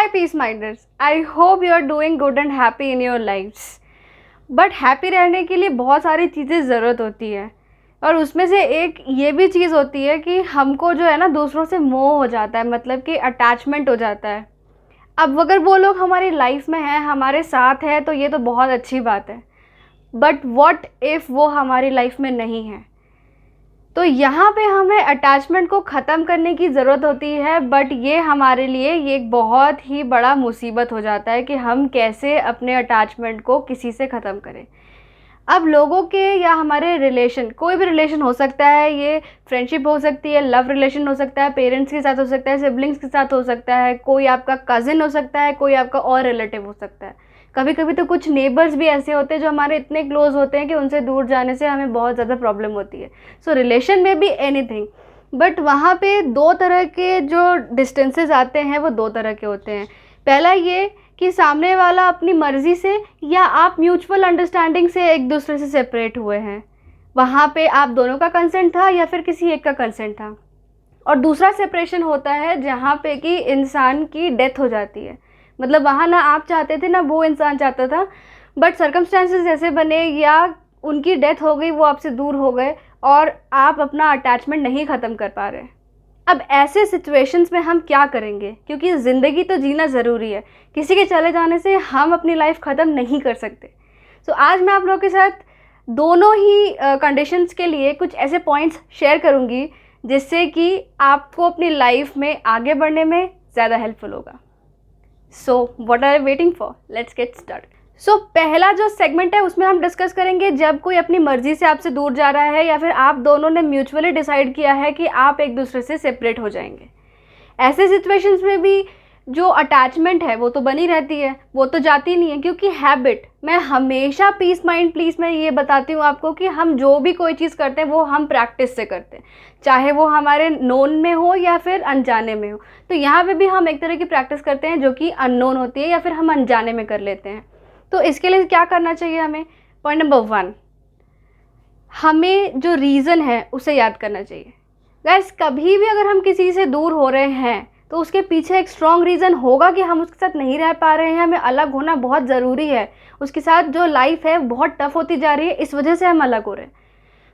Piece minders, I hope you are doing good and happy in your lifes. But happy रहने के लिए बहुत सारी चीज़ें ज़रूरत होती है, और उसमें से एक ये भी चीज़ होती है कि हमको जो है ना दूसरों से मोह हो जाता है, मतलब कि अटैचमेंट हो जाता है। अब अगर वो लोग हमारी लाइफ में हैं, हमारे साथ हैं, तो ये तो बहुत अच्छी बात है। बट व्हाट इफ़ वो हमारी लाइफ में नहीं है? तो यहाँ पे हमें अटैचमेंट को ख़त्म करने की ज़रूरत होती है। बट ये हमारे लिए ये एक बहुत ही बड़ा मुसीबत हो जाता है कि हम कैसे अपने अटैचमेंट को किसी से ख़त्म करें। अब लोगों के या हमारे रिलेशन, कोई भी रिलेशन हो सकता है, ये फ्रेंडशिप हो सकती है, लव रिलेशन हो सकता है, पेरेंट्स के साथ हो सकता है, सिबलिंग्स के साथ हो सकता है, कोई आपका कज़िन हो सकता है, कोई आपका और रिलेटिव हो सकता है। कभी कभी तो कुछ नेबर्स भी ऐसे होते हैं जो हमारे इतने क्लोज होते हैं कि उनसे दूर जाने से हमें बहुत ज़्यादा प्रॉब्लम होती है। सो रिलेशन में भी एनीथिंग, बट वहाँ पे दो तरह के जो डिस्टेंसेस आते हैं वो दो तरह के होते हैं। पहला ये कि सामने वाला अपनी मर्ज़ी से या आप म्यूचुअल अंडरस्टैंडिंग से एक दूसरे से सेपरेट हुए हैं, वहाँ पे आप दोनों का कंसेंट था या फिर किसी एक का कंसेंट था। और दूसरा सेपरेशन होता है जहाँ पे कि इंसान की डेथ हो जाती है, मतलब वहाँ ना आप चाहते थे ना वो इंसान चाहता था, बट सर्कमस्टेंसेस ऐसे बने या उनकी डेथ हो गई, वो आपसे दूर हो गए और आप अपना अटैचमेंट नहीं ख़त्म कर पा रहे। अब ऐसे सिचुएशंस में हम क्या करेंगे, क्योंकि ज़िंदगी तो जीना ज़रूरी है, किसी के चले जाने से हम अपनी लाइफ ख़त्म नहीं कर सकते। सो आज मैं आप लोगों के साथ दोनों ही कंडीशंस के लिए कुछ ऐसे पॉइंट्स शेयर करूँगी जिससे कि आपको अपनी लाइफ में आगे बढ़ने में ज़्यादा हेल्पफुल होगा। So what are you waiting for, let's get start. So पहला जो सेगमेंट है उसमें हम डिस्कस करेंगे जब कोई अपनी मर्ज़ी से आपसे दूर जा रहा है या फिर आप दोनों ने म्यूचुअली डिसाइड किया है कि आप एक दूसरे से सेपरेट हो जाएंगे। ऐसे सिचुएशंस में भी जो अटैचमेंट है वो तो बनी रहती है, वो तो जाती नहीं है, क्योंकि हैबिट, मैं हमेशा पीस माइंड प्लीज़ मैं ये बताती हूँ आपको कि हम जो भी कोई चीज़ करते हैं वो हम प्रैक्टिस से करते हैं, चाहे वो हमारे नोन में हो या फिर अनजाने में हो। तो यहाँ पे भी हम एक तरह की प्रैक्टिस करते हैं जो कि अननोन होती है या फिर हम अनजाने में कर लेते हैं। तो इसके लिए क्या करना चाहिए हमें? पॉइंट नंबर 1, हमें जो रीज़न है उसे याद करना चाहिए। गाइस, कभी भी अगर हम किसी से दूर हो रहे हैं तो उसके पीछे एक स्ट्रॉन्ग रीज़न होगा कि हम उसके साथ नहीं रह पा रहे हैं, हमें अलग होना बहुत ज़रूरी है, उसके साथ जो लाइफ है बहुत टफ होती जा रही है, इस वजह से हम अलग हो रहे हैं।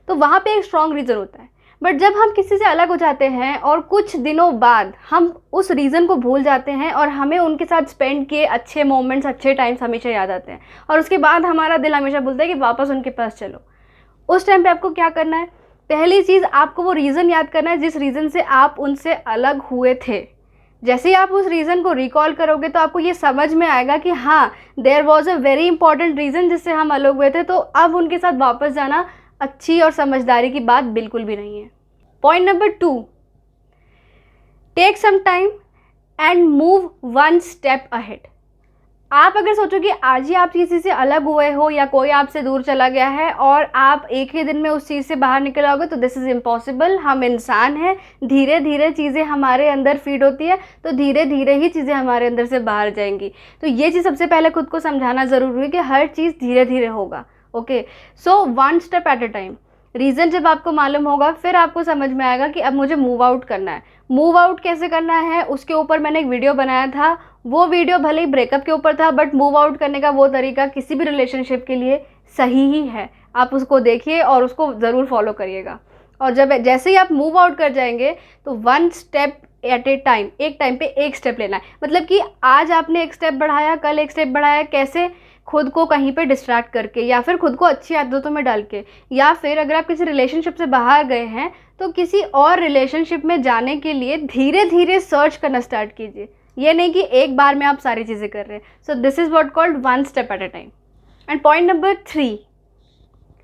तो वहाँ पे एक स्ट्रॉन्ग रीज़न होता है। बट जब हम किसी से अलग हो जाते हैं और कुछ दिनों बाद हम उस रीज़न को भूल जाते हैं और हमें उनके साथ स्पेंड किए अच्छे मोमेंट्स, अच्छे टाइम्स हमेशा याद आते हैं, और उसके बाद हमारा दिल हमेशा बोलता है कि वापस उनके पास चलो। उस टाइम पे आपको क्या करना है? पहली चीज़, आपको वो रीज़न याद करना है जिस रीज़न से आप उनसे अलग हुए थे। जैसे ही आप उस रीज़न को रिकॉल करोगे तो आपको ये समझ में आएगा कि हाँ, there was a very important reason जिससे हम अलग हुए थे, तो अब उनके साथ वापस जाना अच्छी और समझदारी की बात बिल्कुल भी नहीं है। Point number 2, take some time and move one step ahead. आप अगर सोचो कि आज ही आप किसी से अलग हुए हो या कोई आपसे दूर चला गया है और आप एक ही दिन में उस चीज़ से बाहर निकल आओगे, तो दिस इज़ इम्पॉसिबल। हम इंसान हैं, धीरे धीरे चीज़ें हमारे अंदर फीड होती है, तो धीरे धीरे ही चीज़ें हमारे अंदर से बाहर जाएंगी। तो ये चीज़ सबसे पहले खुद को समझाना ज़रूरी है कि हर चीज़ धीरे धीरे होगा। Okay, so one step at a time. Reason जब आपको मालूम होगा फिर आपको समझ में आएगा कि अब मुझे मूव आउट करना है। मूव आउट कैसे करना है उसके ऊपर मैंने एक वीडियो बनाया था, वो वीडियो भले ही ब्रेकअप के ऊपर था, बट मूव आउट करने का वो तरीका किसी भी रिलेशनशिप के लिए सही ही है। आप उसको देखिए और उसको ज़रूर फॉलो करिएगा। और जब जैसे ही आप मूव आउट कर जाएंगे तो one step at A time, एक टाइम पे एक स्टेप लेना है। मतलब कि आज आपने एक स्टेप बढ़ाया, कल एक स्टेप बढ़ाया, कैसे? खुद को कहीं पे डिस्ट्रैक्ट करके या फिर खुद को अच्छी आदतों में डाल के, या फिर अगर आप किसी रिलेशनशिप से बाहर गए हैं तो किसी और रिलेशनशिप में जाने के लिए धीरे धीरे सर्च करना स्टार्ट कीजिए। ये नहीं कि एक बार में आप सारी चीज़ें कर रहे हैं। So this is what called one step at a time. And point number 3,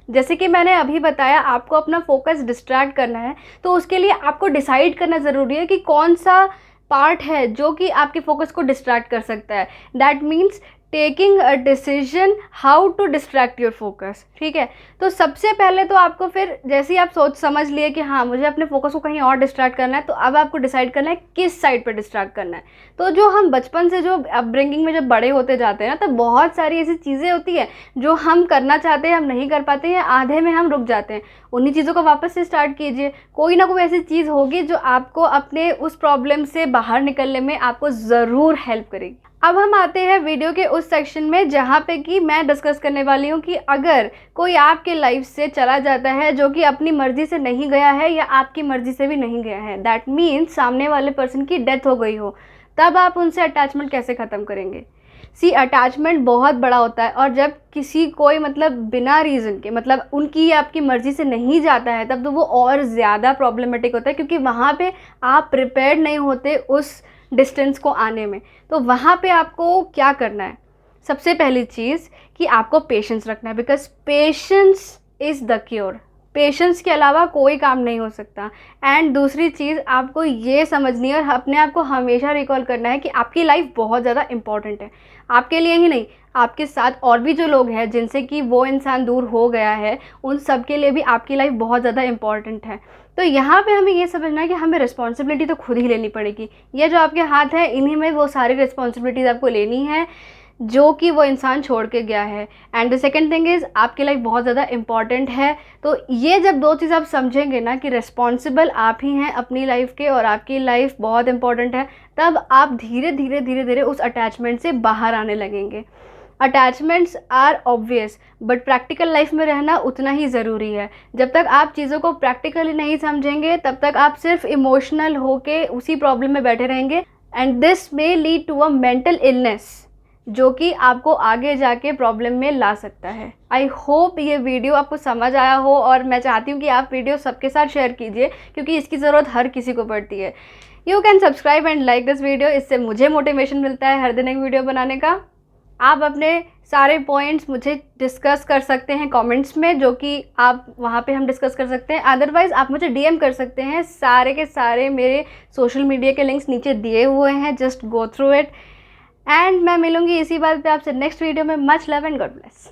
जैसे कि मैंने अभी बताया, आपको अपना फोकस डिस्ट्रैक्ट करना है, तो उसके लिए आपको डिसाइड करना ज़रूरी है कि कौन सा पार्ट है जो कि आपके फोकस को डिस्ट्रैक्ट कर सकता है। That means taking a decision how to distract your focus. ठीक है, तो सबसे पहले तो आपको फिर जैसे ही आप सोच समझ लिए कि हाँ मुझे अपने फोकस को कहीं और डिस्ट्रैक्ट करना है, तो अब आपको डिसाइड करना है किस साइड पर डिस्ट्रैक्ट करना है। तो जो हम बचपन से जो अपब्रिंगिंग में जब बड़े होते जाते हैं ना, तो बहुत सारी ऐसी चीज़ें होती है जो हम करना चाहते हैं हम नहीं कर पाते हैं, आधे में हम रुक जाते हैं। उन्हीं चीज़ों को वापस से स्टार्ट कीजिए। कोई ना कोई ऐसी चीज़ होगी जो आपको अपने उस प्रॉब्लम से बाहर निकलने में आपको ज़रूर हेल्प करेगी। अब हम आते हैं वीडियो के उस सेक्शन में जहाँ पे कि मैं डिस्कस करने वाली हूँ कि अगर कोई आपके लाइफ से चला जाता है जो कि अपनी मर्ज़ी से नहीं गया है या आपकी मर्ज़ी से भी नहीं गया है, दैट मीन्स सामने वाले पर्सन की डेथ हो गई हो, तब आप उनसे अटैचमेंट कैसे ख़त्म करेंगे। सी अटैचमेंट बहुत बड़ा होता है, और जब किसी कोई मतलब बिना रीज़न के मतलब उनकी आपकी मर्ज़ी से नहीं जाता है, तब तो वो और ज़्यादा प्रॉब्लमेटिक होता है, क्योंकि वहाँ पे आप प्रिपेयर्ड नहीं होते उस डिस्टेंस को आने में। तो वहाँ पे आपको क्या करना है, सबसे पहली चीज़ कि आपको पेशेंस रखना है, because patience is the cure. Patience के अलावा कोई काम नहीं हो सकता। एंड दूसरी चीज़ आपको ये समझनी है और अपने आप को हमेशा रिकॉल करना है कि आपकी लाइफ बहुत ज़्यादा इंपॉर्टेंट है, आपके लिए ही नहीं, आपके साथ और भी जो लोग हैं जिनसे कि वो इंसान दूर हो गया है, उन सब के लिए भी आपकी लाइफ बहुत ज़्यादा इंपॉर्टेंट है। तो यहाँ पे हमें ये समझना है कि हमें रिस्पॉन्सिबिलिटी तो खुद ही लेनी पड़ेगी। ये जो आपके हाथ है, इन्हीं में वो सारी रिस्पॉन्सिबिलिटीज़ आपको लेनी है जो कि वो इंसान छोड़ के गया है। And the second thing is आपकी लाइफ बहुत ज़्यादा इंपॉर्टेंट है। तो ये जब दो चीज़ आप समझेंगे ना कि रिस्पॉन्सिबल आप ही हैं अपनी लाइफ के और आपकी लाइफ बहुत इंपॉर्टेंट है, तब आप धीरे धीरे धीरे धीरे उस अटैचमेंट से बाहर आने लगेंगे। Attachments are obvious, but practical life में रहना उतना ही ज़रूरी है। जब तक आप चीज़ों को प्रैक्टिकली नहीं समझेंगे, तब तक आप सिर्फ इमोशनल होके उसी प्रॉब्लम में बैठे रहेंगे, and this may lead to a mental illness जो कि आपको आगे जाके प्रॉब्लम में ला सकता है। आई होप ये वीडियो आपको समझ आया हो, और मैं चाहती हूँ कि आप वीडियो सबके साथ शेयर कीजिए, क्योंकि इसकी ज़रूरत हर किसी को पड़ती है। You can subscribe and like this video, इससे मुझे मोटिवेशन मिलता है हर दिन एक वीडियो बनाने का। आप अपने सारे पॉइंट्स मुझे डिस्कस कर सकते हैं कमेंट्स में, जो कि आप वहाँ पे हम डिस्कस कर सकते हैं। अदरवाइज़ आप मुझे डीएम कर सकते हैं, सारे के सारे मेरे सोशल मीडिया के लिंक्स नीचे दिए हुए हैं, just go through it. And मैं मिलूँगी इसी बात पे आपसे नेक्स्ट वीडियो में। Much love and God bless.